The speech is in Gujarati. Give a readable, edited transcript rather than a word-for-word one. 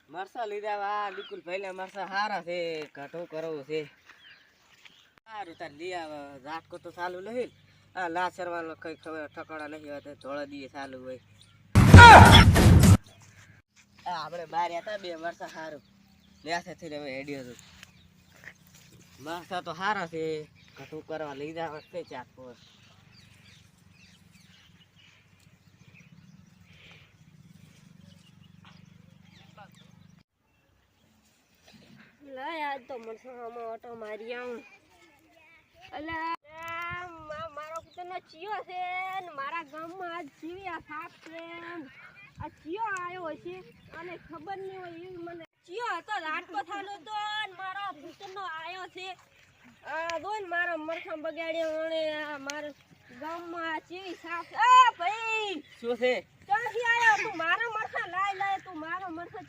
મરસા લીધા વા બિલકુલ પહેલા મરસા હારા છે ઘટો કરવું છે સારું તાર લઈ આવે ઝાટકો તો ચાલુ નહીં આ લા સરવાનો કઈ ખબર ઠકાણા નહીં હોતા થોડા દીએ ચાલુ હોય આપણે બહાર હતા બે મરસા સારું લેસે થઈને હવે હેડ્યો હતો મરસા તો સારા છે ઘટું કરવા લીધા વખતે ચાકો આજ તો મરસામાં ઓટો મારી આવું મારો કૂતરનો ચિયો છે ને મારા ગામમાં આજ ચીવિયા સાપ છે આ ચિયો આવ્યો છે અને ખબર નહીં હોય એવી મને ચિયો હતો લાટકો થાલો તો મારો કૂતરનો આવ્યો છે આ દોન મારો મરસા બગાડ્યો અને મારા ગામમાં ચીવી સાપ ભાઈ શું છે ક્યાંથી આવ્યો તું મારા મરસા લાય તું મારો મરસા